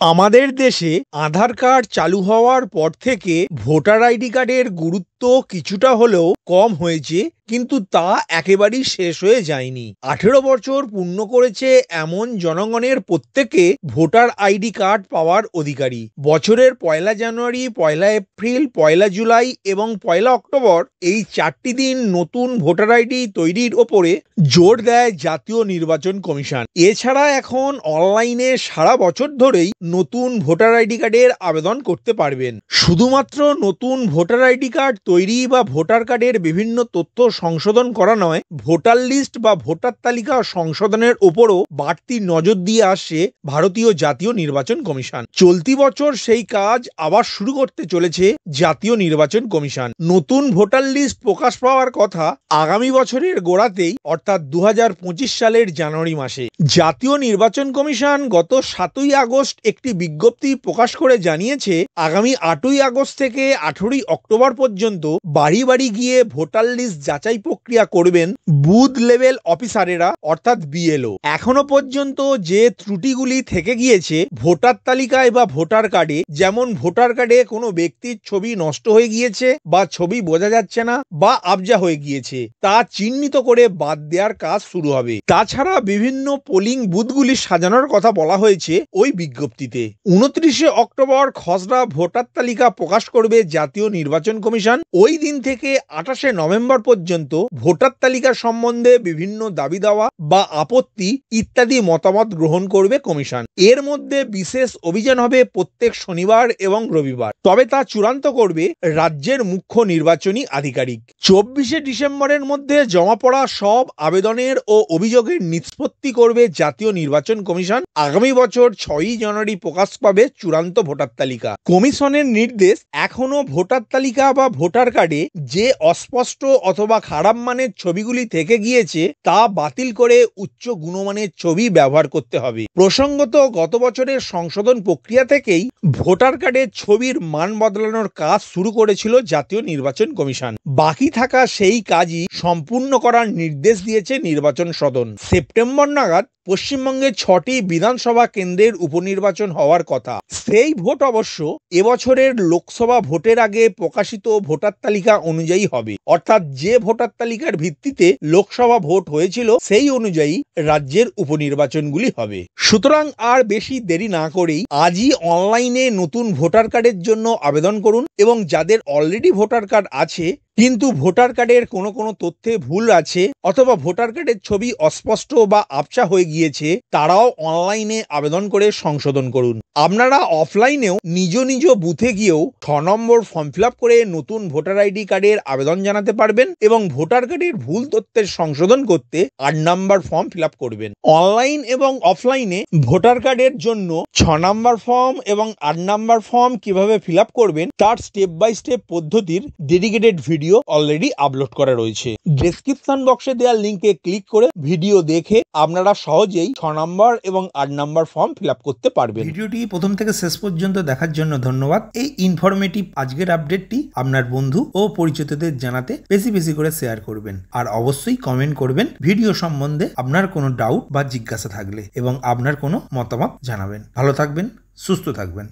আমাদের দেশে আধার কার্ড চালু হওয়ার পর থেকে ভোটার আইডি কার্ডের গুরুত্ব কিছুটা হলেও কম হয়েছে, কিন্তু তা একেবারেই শেষ হয়ে যায়নি। 18 বছর পূর্ণ করেছে এমন জনগণের প্রত্যেকে ভোটার আইডি কার্ড পাওয়ার অধিকারী। বছরের 1 জানুয়ারি, 1 এপ্রিল, 1 জুলাই এবং 1 অক্টোবর এই 4টি দিন নতুন ভোটার আইডি তৈরির ওপরে জোর দেয় জাতীয় নির্বাচন কমিশন। এছাড়া এখন অনলাইনে সারা বছর ধরেই নতুন ভোটার আইডি কার্ডের আবেদন করতে পারবেন। শুধুমাত্র নতুন ভোটার আইডি কার্ড তৈরি বা ভোটার কার্ডের বিভিন্ন তথ্য সংশোধন করা নয়, ভোটার লিস্ট বা ভোটার তালিকা সংশোধনের ওপরও বাড়তি নজর দিয়ে আসছে ভারতীয় জাতীয় নির্বাচন কমিশন। চলতি বছর সেই কাজ আবার শুরু করতে চলেছে জাতীয় নির্বাচন কমিশন। নতুন ভোটার লিস্ট প্রকাশ পাওয়ার কথা আগামী বছরের গোড়াতেই, অর্থাৎ 2025 সালের জানুয়ারি মাসে। জাতীয় নির্বাচন কমিশন গত 7ই আগস্ট একটি বিজ্ঞপ্তি প্রকাশ করে জানিয়েছে, আগামী 8ই আগস্ট থেকে 18ই অক্টোবর পর্যন্ত বাড়ি বাড়ি গিয়ে ভোটার লিস্ট যাচাই প্রক্রিয়া করবেন বুথ লেভেল অফিসারেরা, অর্থাৎ বিএলও। এখনো পর্যন্ত যে ত্রুটিগুলি থেকে গিয়েছে ভোটার তালিকায় বা ভোটার কার্ডে, যেমন ভোটার কার্ডে কোনো ব্যক্তির ছবি নষ্ট হয়ে গিয়েছে বা ছবি বোঝা যাচ্ছে না বা আবজা হয়ে গিয়েছে, তা চিহ্নিত করে বাদ দেওয়ার কাজ শুরু হবে। তাছাড়া বিভিন্ন পোলিং বুথগুলি সাজানোর কথা বলা হয়েছে ওই বিজ্ঞপ্তিতে। 29 অক্টোবর খসড়া ভোটার তালিকা প্রকাশ করবে জাতীয় নির্বাচন কমিশন। ওই দিন থেকে 28 নভেম্বর পর্যন্ত ভোটার তালিকা সম্বন্ধে বিভিন্ন দাবি দাওয়া বা আপত্তি ইত্যাদি মতামত গ্রহণ করবে কমিশন। এর মধ্যে বিশেষ অভিযান হবে প্রত্যেক শনিবার এবং রবিবার, তবে তা চূড়ান্ত করবে রাজ্যের মুখ্য নির্বাচনী আধিকারিক। 24 ডিসেম্বরের মধ্যে জমা পড়া সব আবেদনের ও অভিযোগের নিষ্পত্তি করবে জাতীয় নির্বাচন কমিশন। আগামী বছর 6ই জানুয়ারি প্রকাশ পাবে চূড়ান্ত ভোটার তালিকা। কমিশনের নির্দেশ, এখনো ভোটার তালিকা বা ভোটার কার্ডে যে অস্পষ্ট অথবা খারাপ মানের ছবিগুলি থেকে গিয়েছে তা বাতিল করে উচ্চ গুণমানের ছবি ব্যবহার করতে হবে। প্রসঙ্গত, গত বছরের সংশোধন প্রক্রিয়া থেকেই ভোটার কার্ডের ছবির মান বদলানোর কাজ শুরু করেছিল জাতীয় নির্বাচন কমিশন। বাকি থাকা সেই কাজই সম্পূর্ণ করার নির্দেশ দিয়েছে নির্বাচন সদন। সেপ্টেম্বর নাগাদ পশ্চিমবঙ্গে 6টি বিধানসভা কেন্দ্রের উপনির্বাচন হওয়ার কথা। সেই ভোট অবশ্য এবছরের লোকসভা ভোটের আগে প্রকাশিত ভোটার তালিকা অনুযায়ী হবে, অর্থাৎ যে ভোটার তালিকার ভিত্তিতে লোকসভা ভোট হয়েছিল সেই অনুযায়ী রাজ্যের উপনির্বাচনগুলি হবে। সুতরাং আর বেশি দেরি না করেই আজই অনলাইনে নতুন ভোটার কার্ডের জন্য আবেদন করুন, এবং যাদের অলরেডি ভোটার কার্ড আছে কিন্তু ভোটার কার্ডের কোনো তথ্যে ভুল আছে অথবা ভোটার কার্ডের ছবি অস্পষ্ট বা আবছা হয়ে গিয়েছে, তারাও অনলাইনে আবেদন করে সংশোধন করুন। আপনারা অফলাইনেও নিজ নিজ বুথে গিয়েও 6 নম্বর ফর্ম ফিল আপ করে নতুন ভোটার আইডি কার্ডের আবেদন জানাতে পারবেন, এবং ভোটার কার্ডের ভুল তথ্যের সংশোধন করতে 8 নম্বর ফর্ম ফিল আপ করবেন। অনলাইন এবং অফলাইনে ভোটার কার্ডের জন্য 6 নম্বর ফর্ম এবং 8 নম্বর ফর্ম কিভাবে ফিল আপ করবেন তার স্টেপ বাই স্টেপ পদ্ধতির ডেডিকেটেড ভিডিও অলরেডি আপলোড করা রয়েছে। ডেসক্রিপশন বক্সে দেওয়া লিংকে ক্লিক করে ভিডিও দেখে আপনারা সহজেই 6 নম্বর এবং 8 নম্বর ফর্ম ফিল আপ করতে পারবেন। ভিডিওটি প্রথম থেকে শেষ পর্যন্ত দেখার জন্য ধন্যবাদ। এই ইনফরমেটিভ আজকের আপডেটটি আপনার বন্ধু ও পরিচিতদের জানাতে বেশি বেশি করে শেয়ার করবেন, আর অবশ্যই কমেন্ট করবেন ভিডিও সম্বন্ধে আপনার কোনো ডাউট বা জিজ্ঞাসা থাকলে, এবং আপনার কোনো মতামত জানাবেন। ভালো থাকবেন, সুস্থ থাকবেন।